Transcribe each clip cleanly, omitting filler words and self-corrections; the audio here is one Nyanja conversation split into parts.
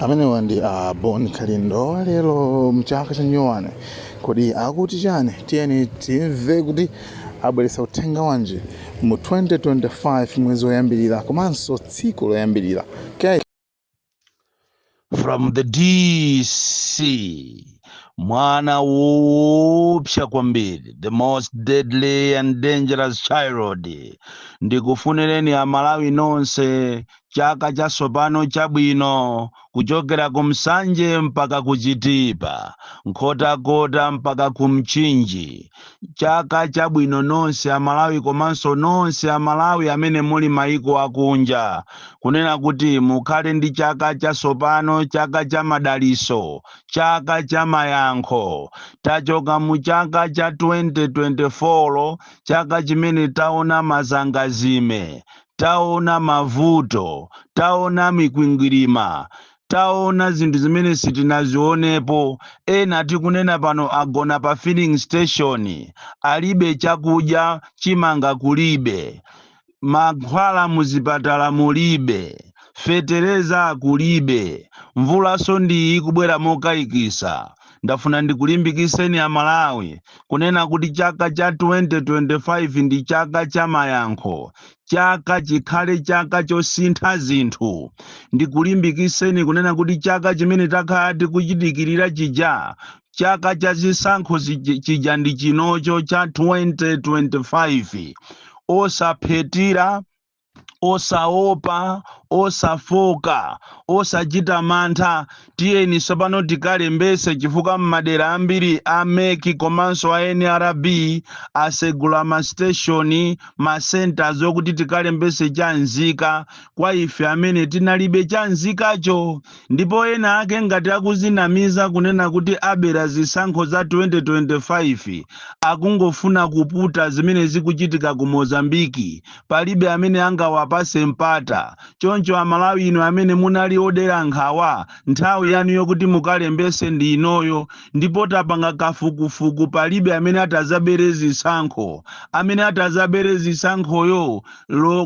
amene wandi Boni Kalindo lero mchaka cha nyuwane kodi akuti chani tiyeni timve kuti abweretsa uthenga wanji mu 2025 mwezi woyambirira komanso tsiku loyambirira. Okay. From the DC, mwana wopsa kwambiri, the most deadly and dangerous child. Ndikufunireni amalawi nonse chaka chatsopano chabwino kuchokera kumsanje mpaka kuchitipa, nkhotakota mpaka kumchinji. Chaka chabwino nonse amalawi komanso nonse amalawi amene muli maiko akunja, kunena kuti mukhale ndi chaka chatsopano, chaka cha madaliso, chaka cha mayankho. Tachoka mu chaka cha 2024, chaka chimene taona mazangazime, taona mavuto, taona mikwingwirima, taona zinthu zimene sitinazionepo. Ena tikunena pano agona pa filling station, alibe chakudya, chimanga kulibe, mankhwala muzipatala mulibe, fetereza kulibe, mvulaso ndi ikubwera mokayikisa. Ndafuna ndikulimbikiseni amalawi kunena kuti chaka cha 2025 ndi chaka cha mayankho, chaka chikhale chaka chosintha zinthu. Ndikulimbikiseni kunena kuti chaka chimene takhala tikuchidikirira chija, chaka cha zisankho chija ndi chinocho cha 2025. Osaphetira, osaopa, osafoka, osachita mantha, tiyeni tsopano tikalembese chifukwa m'madera ambiri a MEC komanso a NRB asegula ma station, ma centers okuti tikalembese chanzika kwa ife amene tinalibe chanzikacho. Ndipo ena ake ngati akuzinamiza kunena kuti abera zisankho za 2025 akungofuna kuputa zimene zikuchitika ku Mozambiki, palibe amene angawapase mpata. Choncho amalawi ino amene munali odera nkhawa, nthawi yanu yokuti mukalembese ndi inoyo. Ndipo tapanga kafukufuku, palibe amene atazabere zisankho. Amene atazabere zisankhoyo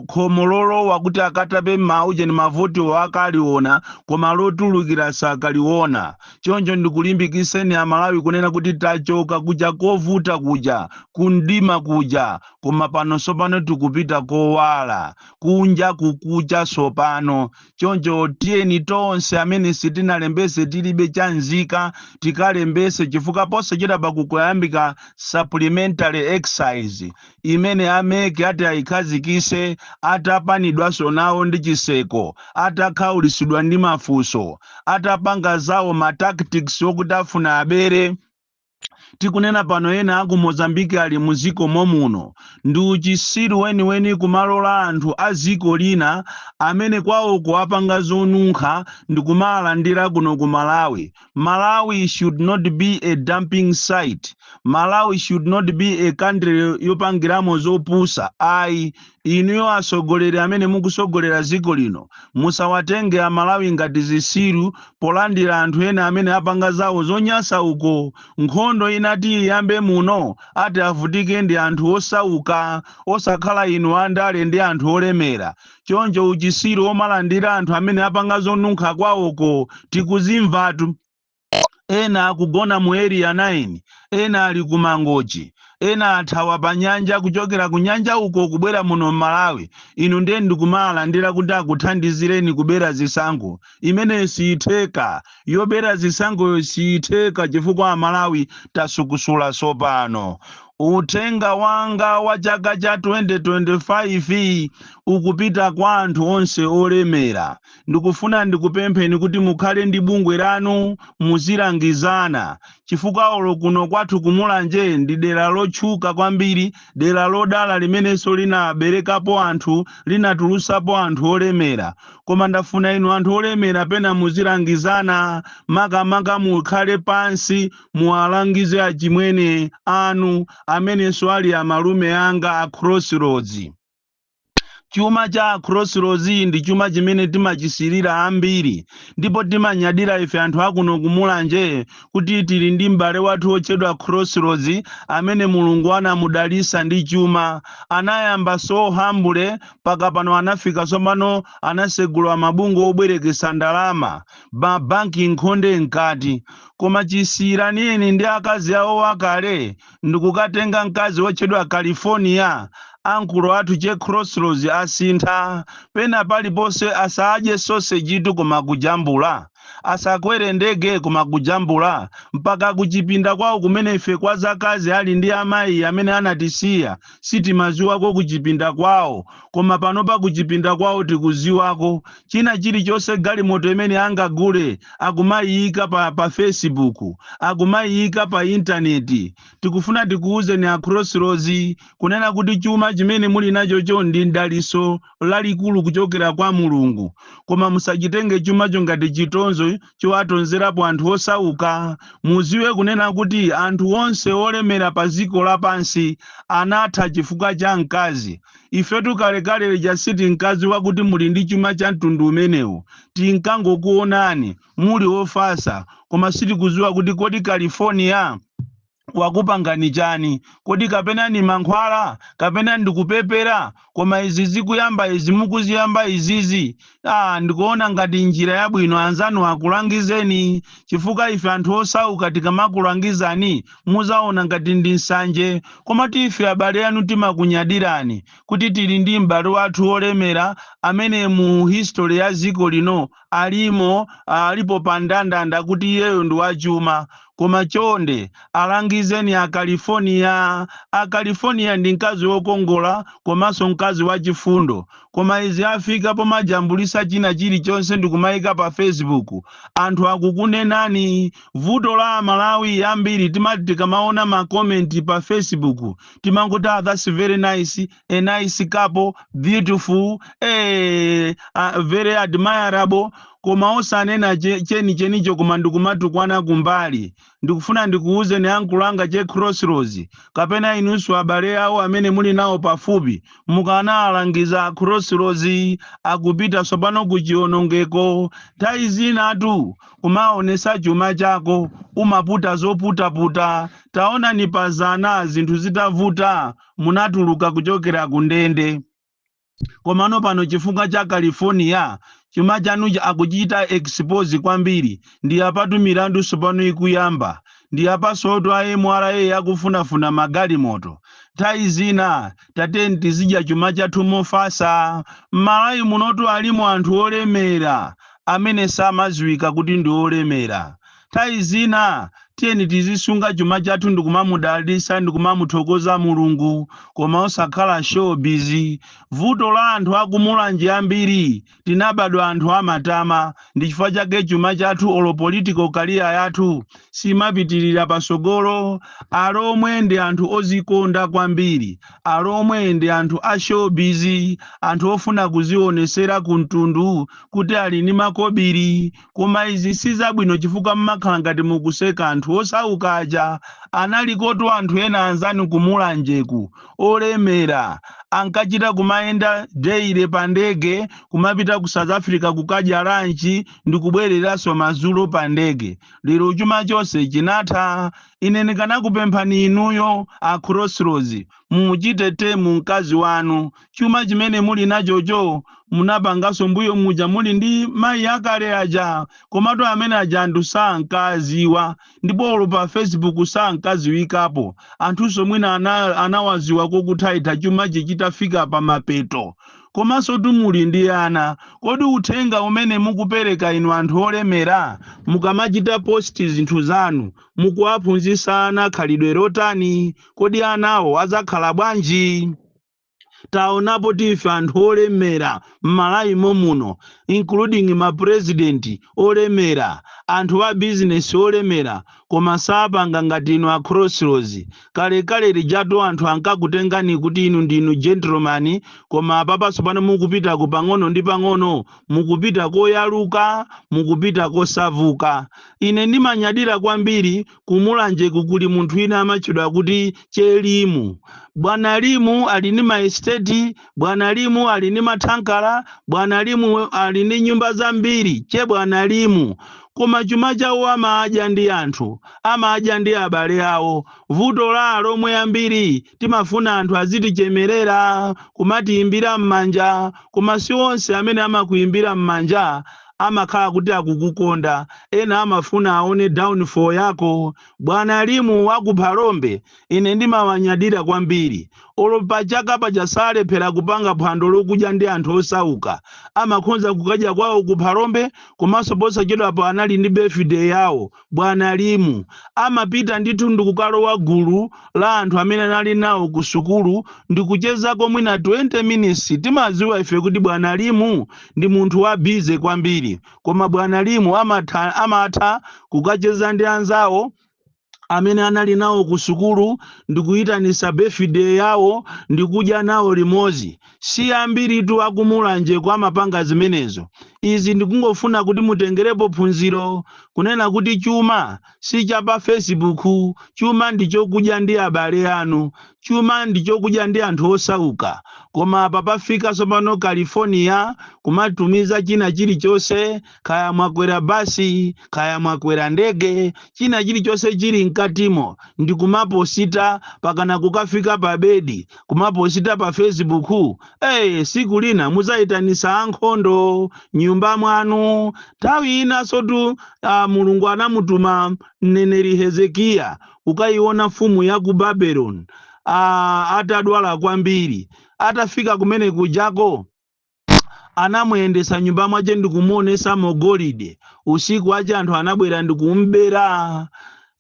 khomo lolowa kuti akatape mauje ni mavoti wakaliona, koma lotulukira sakaliona. Choncho ndikulimbikiseni amalawi kunena kuti tachoka kuja kovuta kuja, kundima kuja, koma pano sopano tikupita kowala, kunja kukucha sopano. Choncho tiyeni tonse amene sitinalembese tilibe chanzika tikalembese, chifukwa posachita pakukuyambika supplementary excise imene ameke ati ayikhazikise, atapanidwaso nawo ndi chiseko, atakhaulisidwa ndi mafunso, atapanga zawo ma tactics okuti afuna abere. Tikunena pano ena aku Mozambiki ali muziko momuno, ndi uchisiru weni kumalola anthu a ziko lina amene kwawo kuwapanga zonunkha ndi kumalandira kuno ku Malawi. Malawi should not be a dumping site. Malawi should not be a country yopangiramo zopusa. Ayi, inuyo asogoleri amene mukusogolera ziko lino, musawatenge amalawi ngati zisiru polandira anthu ena amene apanga zawo zonyasa uko. Nkhondo inati iyambe muno, ati avutike ndi anthu osauka, osakhala inu andale ndi anthu olemera. Choncho uchisiru omalandira anthu amene apanga zonunkha kwawoko tikuzimvatu. Ena akugona mu area 9, ena ali kumangochi, ena athawa pa nyanja kuchokera ku nyanja uko kubwera muno Malawi. Inu ndiye ndikumalandira kuti akuthandizireni kubera zisankho. Imene siitheka, yobera zisankho siitheka chifukwa Malawi tasukusula sopano. Uthenga wanga wa chaka cha 2025 ukupita kwa anthu onse olemera. Ndikufuna ndikupempheni kuti mukhale ndi bungwe lanu, muzilangizana, chifukwa olo kuno kwathu kumulanje ndi dera lotchuka kwambiri, dera lodala limenenso linaberekapo anthu, linatulusapo anthu olemera. Koma ndafuna inu anthu olemera pena muzilangizana, makamaka mukhale pansi muwalangize achimwene anu amenenso ali amalume anga a Crossroads. chuma cha Crossroads ndi chuma chimene timachisirira ambiri ndipo timanyadira ife anthu akuno kumulanje kuti tili ndi m'bale wathu otchedwa Crossroads amene Mulungu anamudalitsa ndi chuma. Anayamba so humble paka pano anafika tsopano anasegula mabungwe obwerekesa ndalama banki nkhonde nkati. Koma chisirani ndi akazi awo akale ndikukatenga mkazi otchedwa California. Ankulo athu che Crossroads asintha pena paliponse asadye sausage tu koma kujambula, asakwere ndege koma kujambula mpaka kuchipinda kwawo kumene ife kwa zakazi ali ndi amayi amene anatisiya sitimaziwako kuchipinda kwawo, koma panopa kuchipinda kwawo tikuziwako. China chilichonse galimoto imene angagule akumayika pa Facebook, akumayika pa intaneti. Tikufuna tikuuze ni a Crossroads kunena kuti chuma chimene muli nacho ndi ndaliso lalikulu kuchokera kwa Mulungu, koma musachitenge chumacho ngati chitonzo chowatonzerapo anthu osauka. Muziwe kunena kuti anthu onse olemera pa dziko lapansi anatha chifukwa cha mkazi. Ifetu kalekale jasiti mkazi wakuti muli ndi chuma cha mtundu umenewu tinkangokuonani muli ofasa, koma sitikuziwa kuti kodi California wakupangani chani, kodi kapena ni mankhwala kapena ndikupepera. Koma izi zikuyamba izi mukuziyamba izizi ndikuona ngati njira yabwino anzanu akulangizeni, chifukwa ife anthu osauka tikamakulangizani muzaona ngati ndi nsanje. Koma ife abale anu timakunyadirani kuti tili ndi m'bale wathu olemera amene mu history ya dziko lino alipo pandandanda kuti iyeyo ndi wachuma. Koma chonde alangizeni a California. A California ndi mkazi wokongola komanso mkazi wachifundo, koma izi afika pomajambulisa china chilichonse ndikumayika pa Facebook anthu akukunenani. Vuto la Malawi ambiri timati tikamaona ma comment pa Facebook timangoti that's very nice, a nice couple, beautiful, very admirable, koma osanena chenicho koma ndikumatukwana kumbali. Ndikufuna ndikuuze ni ankulanga che Crossroads kapena inusu abale awo amene muli nawo pafupi mukanalangiza Crossroads akupita sopano kuchionongeko. Nthawi zinatu kumaonesa chuma chako umaputa zoputaputa. Taona ni pazana zinthu zitavuta munatuluka kuchokera kundende. Komano pano chifukwa cha California chuma chanu akuchita expose kwambiri. Ndi apatu milandu sopano ikuyamba, ndi apasoto a MRA yakufunafuna magalimoto. Nthawi zina tateni tizidya chuma chathu mofasa. M'Malawi munotu alimo anthu olemera amene samaziwika kuti ndi olemera. Nthawi zina tiyeni tizisunga chuma chathu ndikumamudalitsa ndikumamuthokoza Mulungu, koma osakhala showbiz. Vuto la anthu akumulanje ambiri tinabadwa anthu amatama, ndi chifukwa chake chuma chathu olo political career yathu simapitirira pasogolo. Alomwe ndi anthu ozikonda kwambiri, alomwe ndi anthu a showbiz, anthu ofuna kuzionesera kumtundu kuti ali ni makobiri. Koma izi sizabwino chifukwa mmakhala ngati mukuseka anthu osaukaja. Analikotu anthu ena anzanu kumulanjeku olemera ankachita kumaenda daily pa ndege kumapita ku South Africa kukadya lunch ndikubwereranso madzulo pa ndege. Lero chuma chonse chinatha. Ine ndikanakupemphani inuyo a Crossroads muchitete mu mkazi wanu. Chuma chimene muli nachocho munapangaso mbuyo muja muli ndi mayi akale aja, komatu amene aja anthu sankaziwa, ndipo olo pa Facebook sankaziwikapo. Anthuso mwina anawaziwa kokuthaitha chuma chichitafika pa mapeto. Komanso tumuli ndi ana. Kodi uthenga umene mukupereka inu anthu olemera mukamachita posti zinthu zanu mukuwaphunzitsa ana khalidwe lotani? Kodi anawo azakhala bwanji? Taonapo tife anthu olemera m'Malawi muno including ma president olemera, anthu a business olemera, koma sapanga ngati inu a Crossroads. Kale lijatu anthu ankakutengani kuti inu ndinu gentleman, koma papaso pano mukupita kupang'ono ndi pang'ono, mukupita koyaluka, mukupita kosavuka. Ine ndimanyadira kwambiri kumulanje kukuli munthu wina amatchedwa kuti Chelimu. Bwana Limu ali ndi maesteti, Bwana Limu ali ndi mathankala, Bwana Limu ali ndi nyumba zambiri, Bwana Limu. Koma chuma chawo amadya ndi anthu, amadya ndi abale awo. Vuto la lomwe ambiri timafuna anthu azitichemerera, kumatiimbira m'manja, koma si onse amene amakuimbira m'manja amakhala kuti akukukonda. Ena amafuna aone downfall yako. Bwana Limu wakuphalombe, ine ndimawanyadira kwambiri. Olopa chaka pachasalephera kupanga phwando lokudya ndi anthu osauka, amakhonza kukadya kwawo kuphalombe, komanso posachedwapo anali ndi birthday yawo. Bwana Limu amapita ndithu ndikukalowa gulu la anthu amene anali nawo ku sukulu ndikuchezako mwina 20 minutes. Timaziwa ife kuti Bwana Limu ndi munthu wa bize kwambiri, koma Bwana Limu amatha kukacheza ndi anzawo amene anali nawo ku sukulu ndikuyitanisa birthday yawo ndikudya nawo limodzi. Si ambiri tu akumulanje kwa mapanga zimenezo. Izi ndikungofuna kuti mutengerepo phunziro kunena kuti chuma si cha pa Facebook, chuma ndichokudya ndi abale anu, chuma ndichokudya ndi anthu osauka. Koma apa pafika sopano California kumatumiza china chilichonse, kaya mwakwera basi, kaya mwakwera ndege, china chilichonse chili mkatimo ndikumaposita, pakana kukafika pa bedi kumaposita pa Facebook. Siku lina muzayitanisa ankhondo nyumba mwanu. Tawi ina sotu Mulungu anamutuma mneneri Hezekiya ukayiona mfumu ya ku Babylon atadwala kwambiri. Atafika kumene kujako anamuyendesa nyumba mwache ndikumuonesa mogolide. Usiku wache anthu anabwera ndikumbera.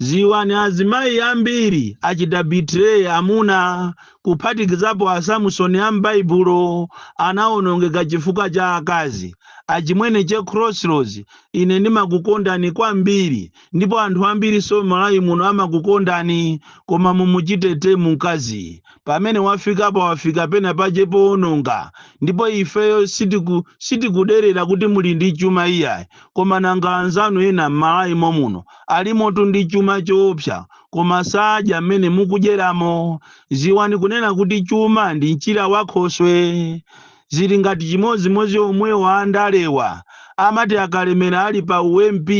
Ziwani azimayi ambiri achita betray amuna, kuphatikizapo a Samsoni a m'Baibulo anawonongeka chifukwa cha akazi. Achimwene che Crossroads, ine ndimakukondani kwambiri, ndipo anthu ambiri so Malawi muno amakukondani, koma mumuchitete mkazi. Pamene wafika pena pache poononga, ndipo ifeyo sitikuderera kuti muli ndi chuma iyayi, koma nanga anzanu ena m'Malawi muno alimotu ndi chuma choopsa, koma sadya mmene mukudyeramo. Ziwani kunena kuti chuma ndi mchira wa Nkhoswe. Zili ngati chimodzimodzi omwe wa andalewa amati akalemera ali pa UMP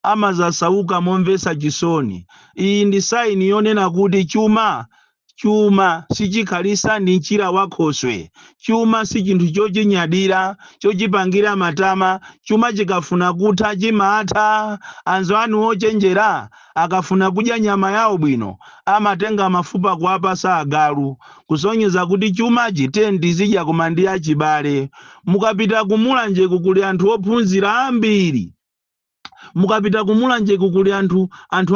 amazasauka momvesa chisoni. Iyi ndi saini yonena kuti chuma sichikhalisa ndi mchira wa Nkhoswe. Chuma si chinthu chochinyadira, chochipangira matama. Chuma chikafuna kutha chimatha. Anzo anu ochenjera akafuna kudya nyama yawo bwino amatenga mafupa kuwapasa agalu, kusonyeza kuti chuma chitendi zidya koma ndi achibale. Mukapita kumulanje kukuli anthu ophunzira ambiri. Mukapita kumulanje kukuli anthu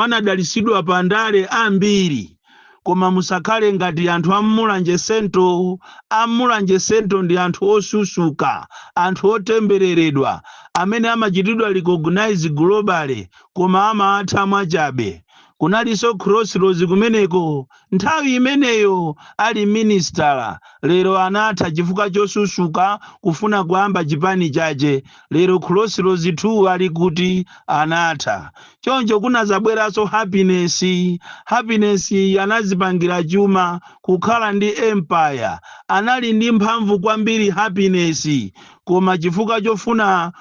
anadalisidwa pa ndale ambiri. Koma musakhale ngati anthu amulanje sento. Amulanje sento ndi anthu osusuka, anthu otembereredwa, amene amachitidwa recognize globally, koma amatha mwachabe. Kunaliso Crossroads kumeneko nthawi imeneyo ali minister, lero anatha chifukwa chosusuka kufuna kuyamba chipani chache. Lero Crossroads 2 ali kuti anatha. Choncho kunazabweraso happiness anazipangira chuma, kukhala ndi empire. Anali ndi mphamvu kwambiri happiness, koma chifukwa chofuna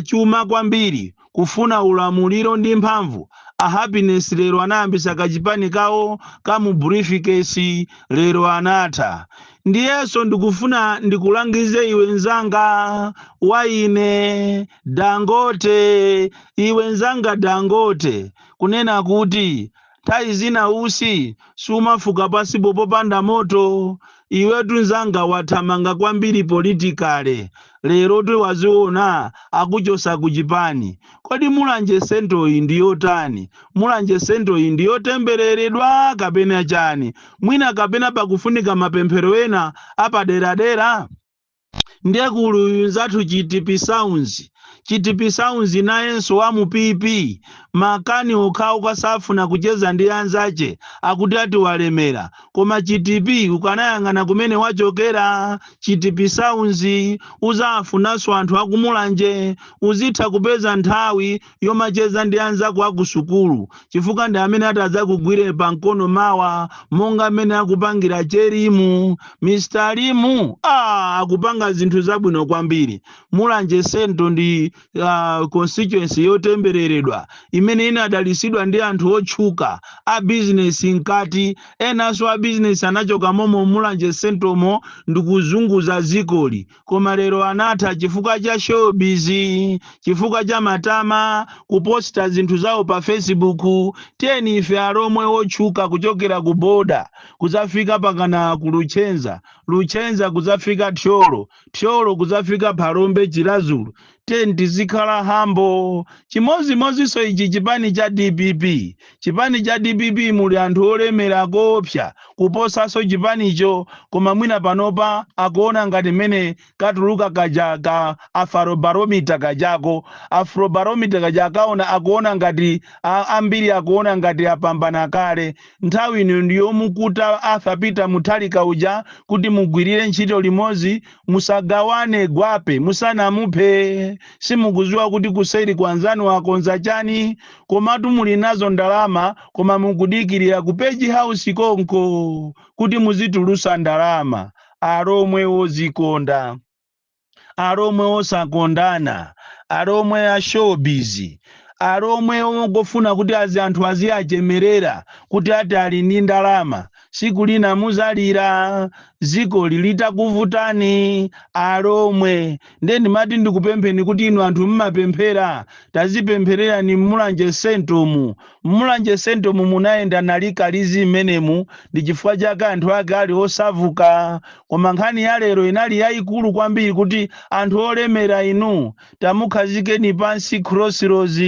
chuma kwambiri, kufuna ulamuliro ndi mphamvu, happiness lero anayambisa kachipani kawo kamu briefcase, lero anatha. Ndiyeso ndikufuna ndikulangize iwe nzanga waine Dangote, iwe nzanga Dangote, kunena kuti tayi zina usi sumafuka pasi popanda moto. Iwe tunzanga wathamanga kwambiri politikale, lero waziona akuchosa kuchipani. Kodi mulanje sento iyi ndiyotani? Mulanje sento iyi ndiyotembereredwa kapena chani? Mwina kapena pakufunika mapemphero ena apaderadera? ndiye kuli zathu chitipi sounds nayenso wa mupipi makani okhawo kasafuna kucheza ndi anzace akuti ati walemera koma chitipi ukanayang'ana kumene wachokera chitipi sounds uzafunanso anthu akumulanje uzitha kupeza nthawi yomacheza ndi anzako akusukulu chifukwa ndi amene atadzakugwire pa mkono mawa monga amene akupangira cherimu Mr. Limu akupanga zinthu zabwino kwambiri. Mulanje Sento ndi constituency yotembereredwa imene inadalisidwa ndi anthu otchuka a business nkati enanso a business anachoka momo Mulanje Sentomo ndikuzunguza zikoli koma lero anatha chifukwa cha showbiz chifukwa cha matama kuposta zinthu zawo pa Facebook. Tiyeni ife aromwe otchuka kuchokera ku boda kuzafika pakana ku Luchenza kuzafika Thyolo kuzafika Phalombe Chilazulu tiyeni tizikhala hambo chimozimozi so ichi chipani cha DPP muli anthu olemera kopsa kuposaso chipanicho koma mwina panopa akuona ngati mene katuluka ka afrobarometer kajako akuona ngati ambiri akuona ngati apambana kale. Nthawi ino ndiyomukuta Peter Mutharika uja kuti mugwirire ntchito limodzi musagawane gwape musanamuphe. Simukuziwa kuti kuseri kwanzanu wakonza chani komatu muli nazo ndalama koma mukudikirira ku Page House konko kuti muzitulusa ndalama. Aromwe ozikonda aromwe osakondana aromwe a showbiz aromwe ongofuna kuti anthu aziachemerera kuti ati ali ndi ndalama siku lina muzalira ziko litakuvutani aromwe. Ndeni mati ndikupempheni kuti inu anthu mmapemphera tazipempherera ni Mulanje Sentomu munayenda nalikalizi menemu ndi chifukwa chake anthu ake ali osavuka koma nkhani ya lero inali yayikulu kwambiri kuti anthu olemera inu tamukhazikeni pansi Crossroads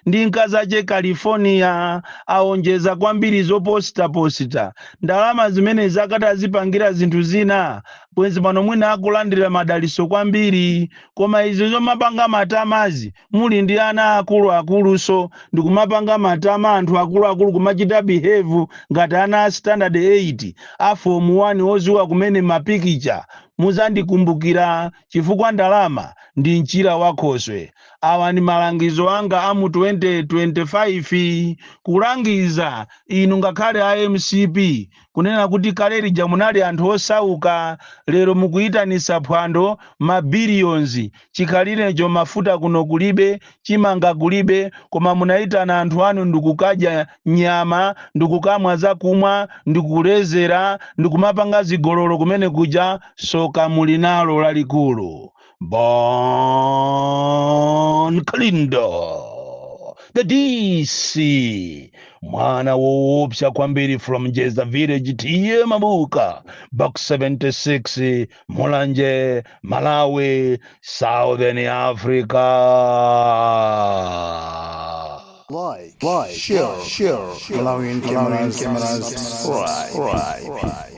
ndi nkazache California aonjeza kwambiri zoposta ndalama zimene zakatazipangira zinthu zina bwenzi pano mwina akulandira madaliso kwambiri koma izo zomapanga matamazi muli ndi ana akuluso ndikumapanga matama anthu akulu kumachita behave ngati ana a standard 8 a form 1 oziwa kumene mapikicha muzandikumbukira chifukwa ndalama ndi mchira wakhoswe. Awa ni malangizo anga amu 2025 kulangiza inu ngakhale a MCP kunena kuti kale lija munali anthu osauka lero mukuyitanisa phwando mabilions chikhalirecho mafuta kuno kulibe chimanga kulibe koma munayitana anthu anu ndikukadya nyama ndikukamwa zakumwa ndikulezera ndikumapanga zigololo kumene kuja soka muli nalo lalikulu. Bon Kalindo the DC mwana woopsa kwambiri from Jeza Village tiye Mabuka box 76 Mulanje Malawi Southern Africa. Like, share, Malawian cameras, right.